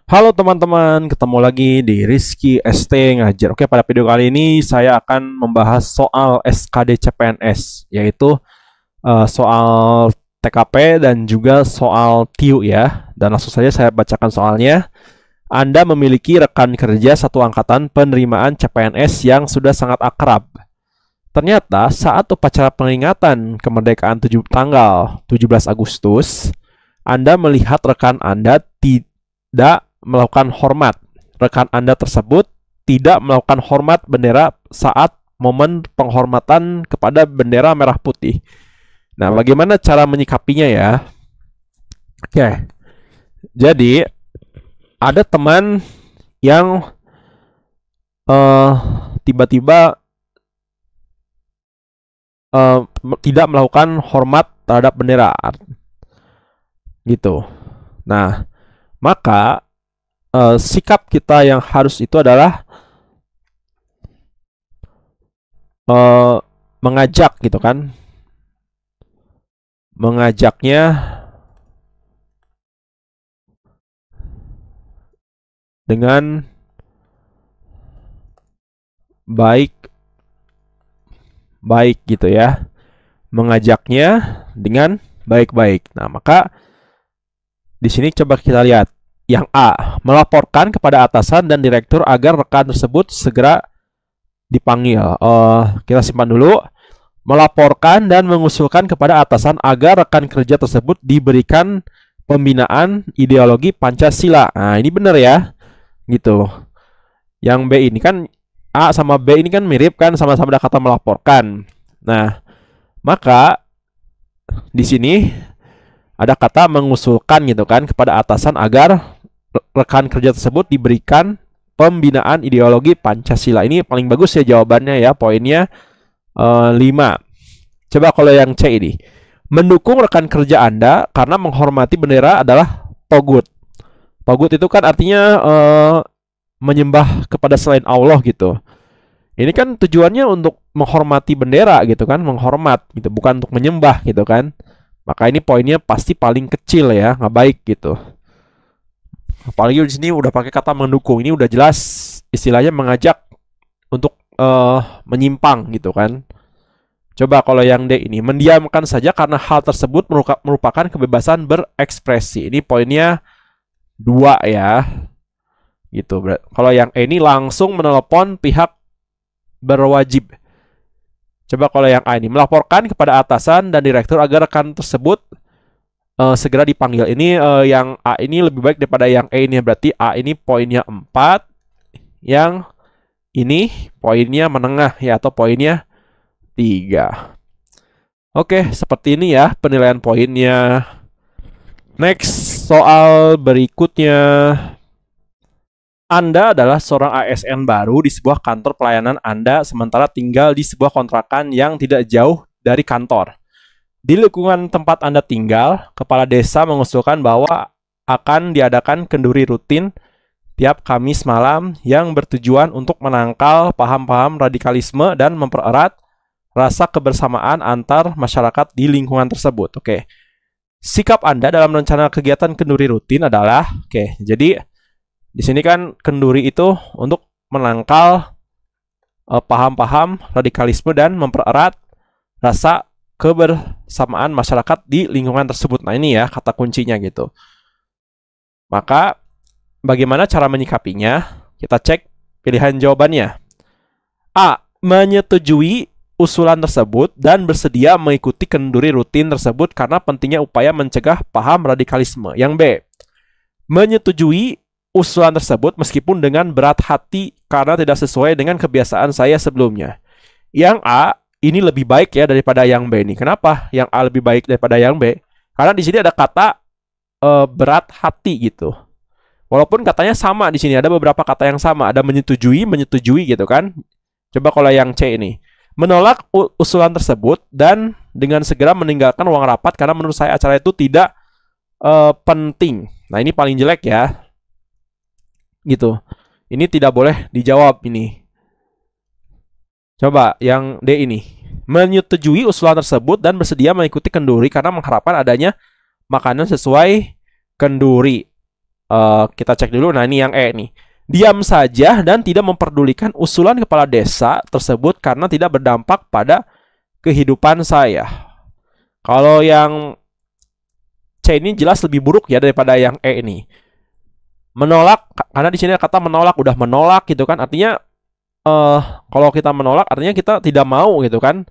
Halo teman-teman, ketemu lagi di Rizky ST Ngajar. Oke, pada video kali ini saya akan membahas soal SKD CPNS, yaitu soal TKP dan juga soal TIU ya. Dan langsung saja saya bacakan soalnya. Anda memiliki rekan kerja satu angkatan penerimaan CPNS yang sudah sangat akrab. Ternyata saat upacara peringatan kemerdekaan tanggal 17 Agustus, Anda melihat rekan Anda tidak melakukan hormat. Rekan Anda tersebut tidak melakukan hormat bendera saat momen penghormatan kepada bendera merah putih. Nah, bagaimana cara menyikapinya ya? Oke. Jadi, ada teman yang tiba-tiba tidak melakukan hormat terhadap bendera. Gitu. Nah, maka sikap kita yang harus itu adalah mengajak gitu kan, mengajaknya dengan baik gitu ya, mengajaknya dengan baik-baik. Nah, maka di sini coba kita lihat. Yang A, melaporkan kepada atasan dan direktur agar rekan tersebut segera dipanggil. Kita simpan dulu. Melaporkan dan mengusulkan kepada atasan agar rekan kerja tersebut diberikan pembinaan ideologi Pancasila. Nah, ini benar ya. Gitu. Yang B ini kan, A sama B ini kan mirip kan, sama-sama ada kata melaporkan. Nah, maka di sini ada kata mengusulkan gitu kan kepada atasan agar rekan kerja tersebut diberikan pembinaan ideologi Pancasila. Ini paling bagus ya jawabannya ya, poinnya 5. Coba kalau yang C ini, mendukung rekan kerja Anda karena menghormati bendera adalah togut. Togut itu kan artinya menyembah kepada selain Allah gitu. Ini kan tujuannya untuk menghormati bendera gitu kan, menghormat gitu, bukan untuk menyembah gitu kan. Maka ini poinnya pasti paling kecil ya, nggak baik gitu. Apalagi di sini udah pakai kata mendukung, ini udah jelas istilahnya mengajak untuk menyimpang gitu kan. Coba kalau yang D ini, mendiamkan saja karena hal tersebut merupakan kebebasan berekspresi. Ini poinnya 2 ya. Gitu. Kalau yang E ini langsung menelepon pihak berwajib. Coba kalau yang A ini, melaporkan kepada atasan dan direktur agar rekan tersebut segera dipanggil. Ini yang A ini lebih baik daripada yang E ini. Berarti A ini poinnya 4. Yang ini poinnya menengah ya, atau poinnya 3. Oke, seperti ini ya penilaian poinnya. Next, soal berikutnya. Anda adalah seorang ASN baru di sebuah kantor pelayanan Anda sementara tinggal di sebuah kontrakan yang tidak jauh dari kantor. Di lingkungan tempat Anda tinggal, kepala desa mengusulkan bahwa akan diadakan kenduri rutin tiap Kamis malam yang bertujuan untuk menangkal paham-paham radikalisme dan mempererat rasa kebersamaan antar masyarakat di lingkungan tersebut. Oke. Sikap Anda dalam rencana kegiatan kenduri rutin adalah, jadi di sini kan kenduri itu untuk menangkal paham-paham radikalisme dan mempererat rasa kebersamaan masyarakat di lingkungan tersebut. Nah, ini ya kata kuncinya gitu. Maka bagaimana cara menyikapinya? Kita cek pilihan jawabannya. A, menyetujui usulan tersebut dan bersedia mengikuti kenduri rutin tersebut karena pentingnya upaya mencegah paham radikalisme. Yang B, menyetujui usulan tersebut meskipun dengan berat hati karena tidak sesuai dengan kebiasaan saya sebelumnya. Yang A, ini lebih baik ya daripada yang B ini. Kenapa yang A lebih baik daripada yang B? Karena di sini ada kata berat hati gitu. Walaupun katanya sama di sini, ada beberapa kata yang sama, ada menyetujui gitu kan. Coba kalau yang C ini, menolak usulan tersebut dan dengan segera meninggalkan ruang rapat karena menurut saya acara itu tidak penting. Nah, ini paling jelek ya. Gitu. Ini tidak boleh dijawab ini. Coba yang D ini. menyetujui usulan tersebut dan bersedia mengikuti kenduri karena mengharapkan adanya makanan sesuai kenduri. Kita cek dulu. Nah, ini yang E nih. Diam saja dan tidak memperdulikan usulan kepala desa tersebut karena tidak berdampak pada kehidupan saya. Kalau yang C ini jelas lebih buruk ya daripada yang E ini. Menolak, karena di sini kata menolak, udah menolak gitu kan. Artinya kalau kita menolak artinya kita tidak mau gitu kan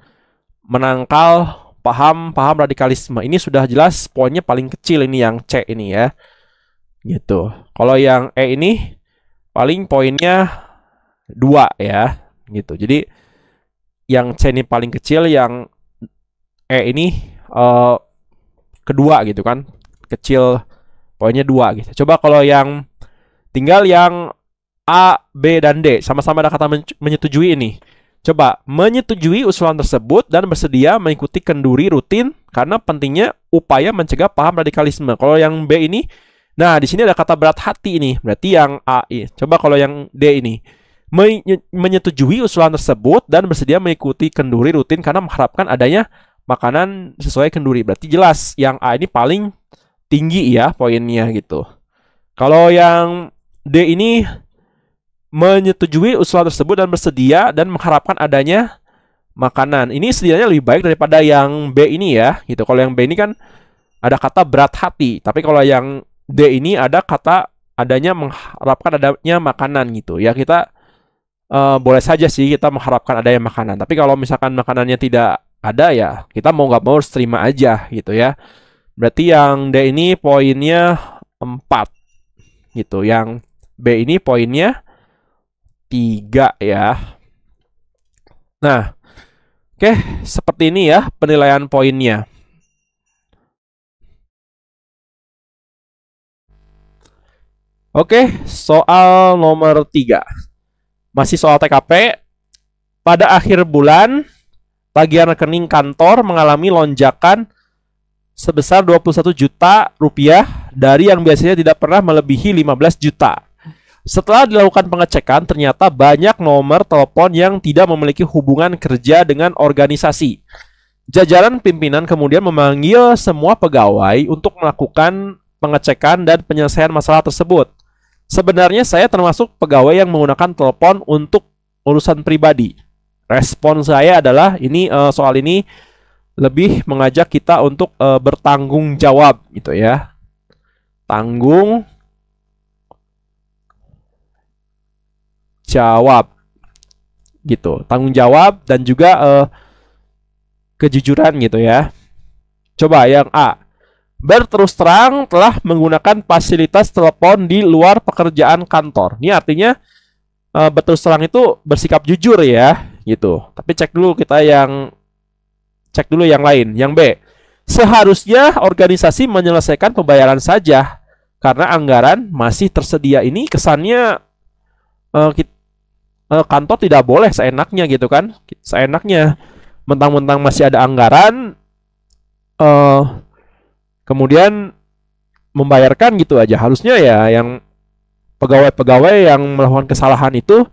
menangkal paham radikalisme. Ini sudah jelas poinnya paling kecil ini yang C ini ya. Gitu. Kalau yang E ini paling poinnya 2 ya. Gitu. Jadi yang C ini paling kecil, yang E ini kedua gitu kan. Kecil, poinnya 2 gitu. Coba kalau yang tinggal yang A, B, dan D sama-sama ada kata menyetujui ini. Coba, menyetujui usulan tersebut dan bersedia mengikuti kenduri rutin karena pentingnya upaya mencegah paham radikalisme. Kalau yang B ini, nah di sini ada kata berat hati ini, berarti yang A ini. Coba kalau yang D ini, menyetujui usulan tersebut dan bersedia mengikuti kenduri rutin karena mengharapkan adanya makanan sesuai kenduri. Berarti jelas yang A ini paling tinggi ya poinnya gitu. Kalau yang D ini, menyetujui usulan tersebut dan bersedia dan mengharapkan adanya makanan. Ini setidaknya lebih baik daripada yang B ini ya, gitu. Kalau yang B ini kan ada kata berat hati, tapi kalau yang D ini ada kata adanya mengharapkan adanya makanan gitu. Ya kita boleh saja sih kita mengharapkan adanya makanan. Tapi kalau misalkan makanannya tidak ada ya kita mau nggak mau harus terima aja gitu ya. Berarti yang D ini poinnya 4 gitu. Yang B ini poinnya 3 ya. Nah, oke, seperti ini ya penilaian poinnya. Oke, soal nomor 3. Masih soal TKP. Pada akhir bulan, tagihan rekening kantor mengalami lonjakan sebesar 21 juta rupiah dari yang biasanya tidak pernah melebihi 15 juta. Setelah dilakukan pengecekan, ternyata banyak nomor telepon yang tidak memiliki hubungan kerja dengan organisasi. Jajaran pimpinan kemudian memanggil semua pegawai untuk melakukan pengecekan dan penyelesaian masalah tersebut. Sebenarnya saya termasuk pegawai yang menggunakan telepon untuk urusan pribadi. Respon saya adalah soal ini lebih mengajak kita untuk bertanggung jawab gitu ya. Tanggung jawab gitu, tanggung jawab dan juga kejujuran gitu ya. Coba yang A, berterus terang telah menggunakan fasilitas telepon di luar pekerjaan kantor. Ini artinya berterus terang itu bersikap jujur ya gitu. Tapi cek dulu yang lain. Yang B, seharusnya organisasi menyelesaikan pembayaran saja karena anggaran masih tersedia. Ini kesannya kantor tidak boleh seenaknya gitu kan. Seenaknya mentang-mentang masih ada anggaran kemudian membayarkan gitu aja. Harusnya ya yang pegawai-pegawai yang melakukan kesalahan itu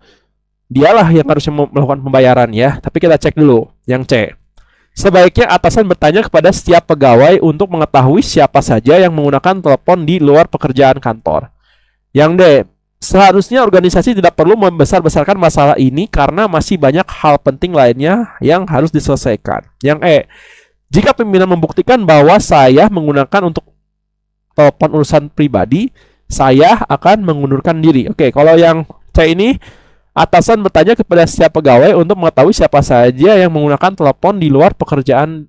dialah yang harusnya melakukan pembayaran ya. Tapi kita cek dulu yang C. Sebaiknya atasan bertanya kepada setiap pegawai untuk mengetahui siapa saja yang menggunakan telepon di luar pekerjaan kantor. Yang D, seharusnya organisasi tidak perlu membesar-besarkan masalah ini karena masih banyak hal penting lainnya yang harus diselesaikan. Yang E, jika pimpinan membuktikan bahwa saya menggunakan untuk telepon urusan pribadi, saya akan mengundurkan diri. Oke, kalau yang C ini, atasan bertanya kepada setiap pegawai untuk mengetahui siapa saja yang menggunakan telepon di luar pekerjaan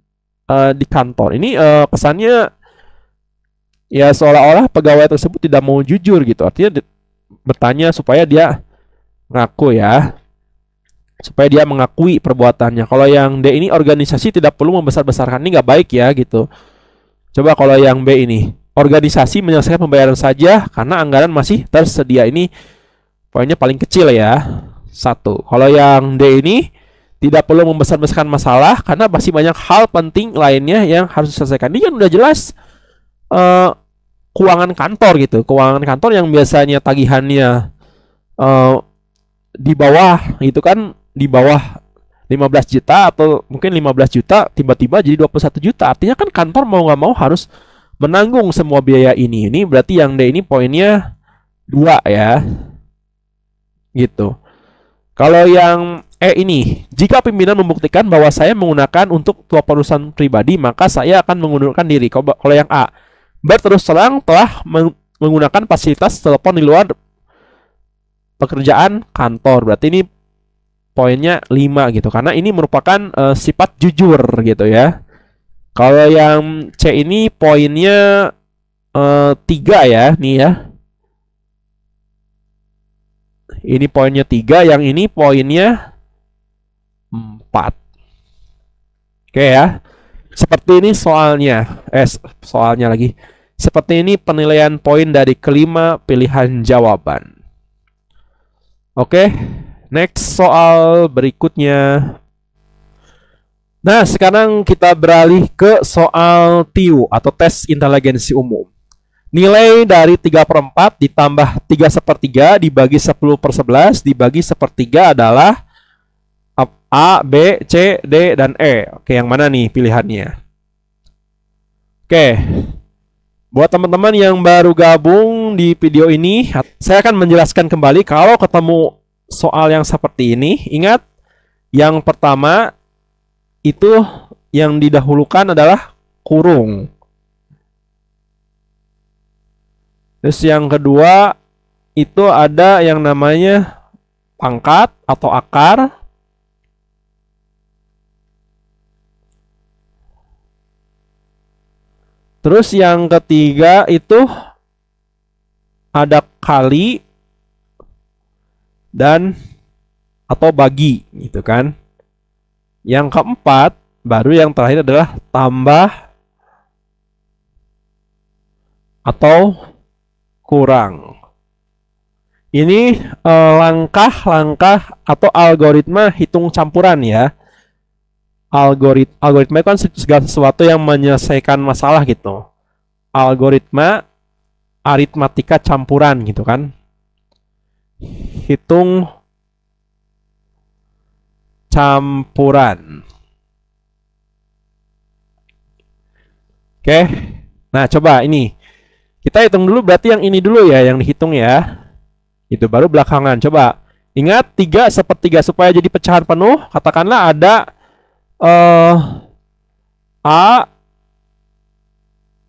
di kantor. Ini kesannya ya seolah-olah pegawai tersebut tidak mau jujur gitu. Artinya bertanya supaya dia ngaku ya, supaya dia mengakui perbuatannya. Kalau yang D ini, organisasi tidak perlu membesar-besarkan. Ini nggak baik ya gitu. Coba kalau yang B ini, organisasi menyelesaikan pembayaran saja karena anggaran masih tersedia. Ini poinnya paling kecil ya, 1. Kalau yang D ini, tidak perlu membesar-besarkan masalah karena masih banyak hal penting lainnya yang harus diselesaikan. Ini kan udah jelas keuangan kantor gitu. Keuangan kantor yang biasanya tagihannya di bawah gitu kan, di bawah 15 juta atau mungkin 15 juta tiba-tiba jadi 21 juta. Artinya kan kantor mau nggak mau harus menanggung semua biaya ini. Ini berarti yang D ini poinnya 2 ya. Gitu. Kalau yang E ini, jika pimpinan membuktikan bahwa saya menggunakan untuk perusahaan pribadi, maka saya akan mengundurkan diri. Kalau yang A, berterus terang telah menggunakan fasilitas telepon di luar pekerjaan kantor. Berarti ini poinnya 5 gitu. Karena ini merupakan sifat jujur gitu ya. Kalau yang C ini poinnya 3 ya, nih ya. Ini poinnya 3, yang ini poinnya 4. Oke ya. Seperti ini soalnya. Soalnya lagi. Seperti ini penilaian poin dari kelima pilihan jawaban. Oke. Next soal berikutnya. Nah, sekarang kita beralih ke soal TIU atau tes inteligensi umum. Nilai dari 3/4 ditambah 3/3 dibagi 10/11 dibagi 1/3 adalah A, B, C, D, dan E. Oke, yang mana nih pilihannya? Oke, buat teman-teman yang baru gabung di video ini, saya akan menjelaskan kembali kalau ketemu soal yang seperti ini. Ingat, yang pertama itu yang didahulukan adalah kurung. Terus yang kedua itu ada yang namanya pangkat atau akar. Terus yang ketiga itu ada kali dan atau bagi gitu kan. Yang keempat baru yang terakhir adalah tambah atau kurang. Ini langkah-langkah atau algoritma hitung campuran ya. Algoritma itu kan segala sesuatu yang menyelesaikan masalah gitu. Algoritma aritmatika campuran gitu kan. Hitung campuran. Oke. Nah, coba ini. Kita hitung dulu, berarti yang ini dulu ya yang dihitung ya. Itu baru belakangan. Coba. Ingat 3/3 supaya jadi pecahan penuh, katakanlah ada A,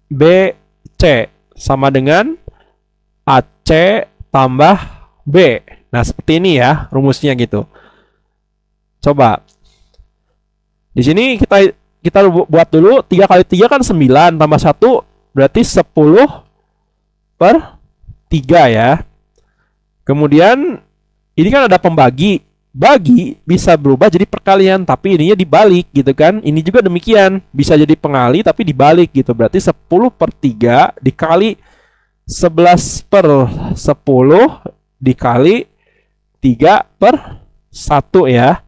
B, C sama dengan AC tambah B. Nah, seperti ini ya rumusnya gitu. Coba. Di sini kita buat dulu 3 kali 3 kan 9 tambah 1 berarti 10/3 ya. Kemudian ini kan ada pembagi. Bagi bisa berubah jadi perkalian, tapi ininya dibalik gitu kan. Ini juga demikian, bisa jadi pengali tapi dibalik gitu. Berarti 10/3 dikali 11/10 dikali 3/1 ya.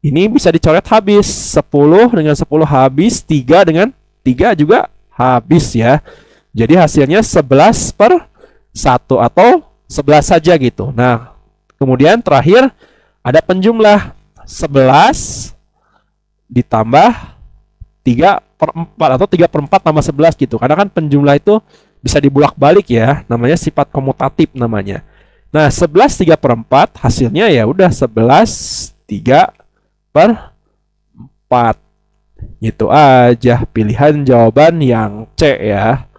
Ini bisa dicoret habis. 10 dengan 10 habis, 3 dengan 3 juga habis ya. Jadi hasilnya 11/1 atau 11 saja gitu. Nah, kemudian terakhir ada penjumlah 11 ditambah 3/4 atau 3/4 tambah 11 gitu. Karena kan penjumlah itu bisa dibulak-balik ya, namanya sifat komutatif namanya. Nah, 11 3/4 hasilnya ya udah 11 3/4. Gitu aja pilihan jawaban yang C ya.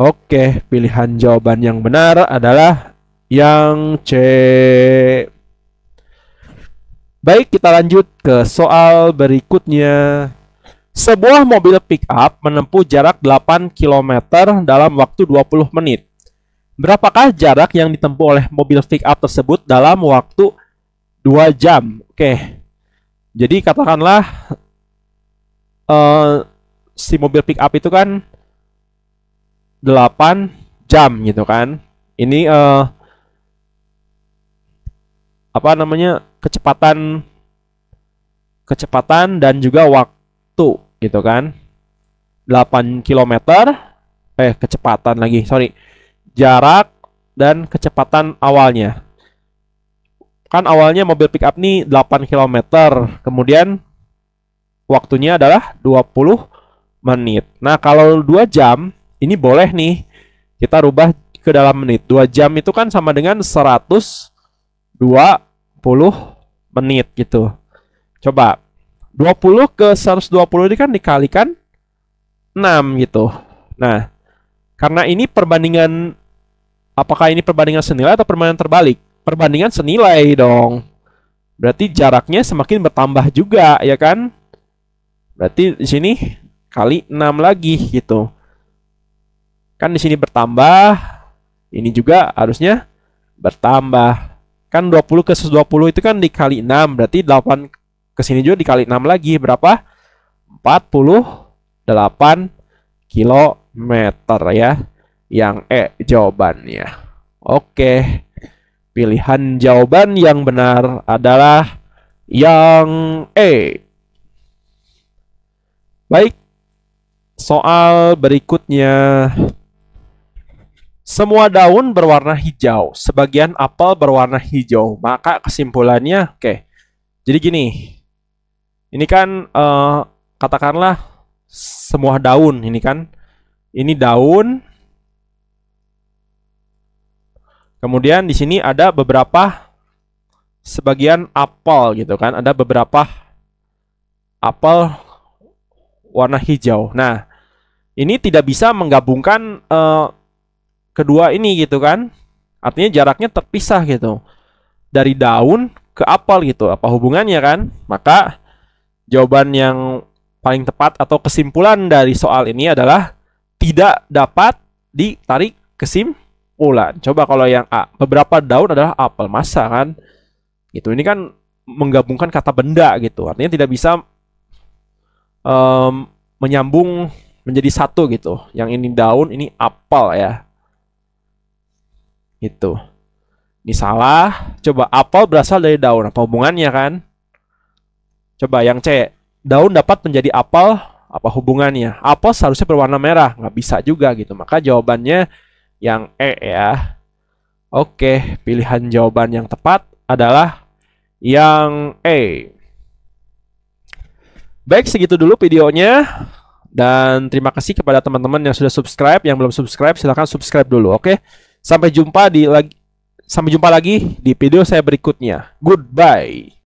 Oke, pilihan jawaban yang benar adalah yang C. Baik, kita lanjut ke soal berikutnya. Sebuah mobil pick-up menempuh jarak 8 km dalam waktu 20 menit. Berapakah jarak yang ditempuh oleh mobil pick-up tersebut dalam waktu 2 jam? Oke. Jadi katakanlah si mobil pick-up itu kan 8 jam gitu kan. Ini apa namanya, kecepatan dan juga waktu gitu kan. 8 km kecepatan lagi, sorry, jarak dan kecepatan awalnya. kan awalnya mobil pick up nih 8 km, kemudian waktunya adalah 20 menit. Nah, kalau 2 jam, ini boleh nih kita rubah ke dalam menit. 2 jam itu kan sama dengan 120 menit gitu. Coba 20 ke 120 ini kan dikalikan 6 gitu. Nah, karena ini perbandingan, apakah ini perbandingan senilai atau perbandingan terbalik? Perbandingan senilai dong. Berarti jaraknya semakin bertambah juga, ya kan? Berarti di sini kali 6 lagi gitu. Kan di sini bertambah, ini juga harusnya bertambah. Kan 20 ke 120 itu kan dikali 6, berarti 8 ke sini juga dikali 6 lagi, berapa? 48 kilometer ya. Yang jawabannya. Oke. Pilihan jawaban yang benar adalah yang E. Baik, soal berikutnya. Semua daun berwarna hijau, sebagian apel berwarna hijau. Maka kesimpulannya, oke. Jadi gini, ini kan katakanlah semua daun, ini kan, ini daun. Kemudian di sini ada beberapa sebagian apel gitu kan, ada beberapa apel warna hijau. Nah, ini tidak bisa menggabungkan kedua ini gitu kan. Artinya jaraknya terpisah gitu. Dari daun ke apel gitu. Apa hubungannya kan? Maka jawaban yang paling tepat atau kesimpulan dari soal ini adalah tidak dapat ditarik kesimpulan. Coba kalau yang A, beberapa daun adalah apel, masa kan? Gitu. Ini kan menggabungkan kata benda gitu. Artinya tidak bisa menyambung menjadi satu gitu. Yang ini daun, ini apel ya. Gitu. Ini salah. Coba apel berasal dari daun. Apa hubungannya kan? Coba yang C, daun dapat menjadi apel. Apa hubungannya? Apel seharusnya berwarna merah. Nggak bisa juga gitu. Maka jawabannya yang E ya. Oke, pilihan jawaban yang tepat adalah yang E. Baik, segitu dulu videonya. Dan terima kasih kepada teman-teman yang sudah subscribe. Yang belum subscribe, silahkan subscribe dulu. Oke, sampai jumpa lagi di video saya berikutnya. Goodbye.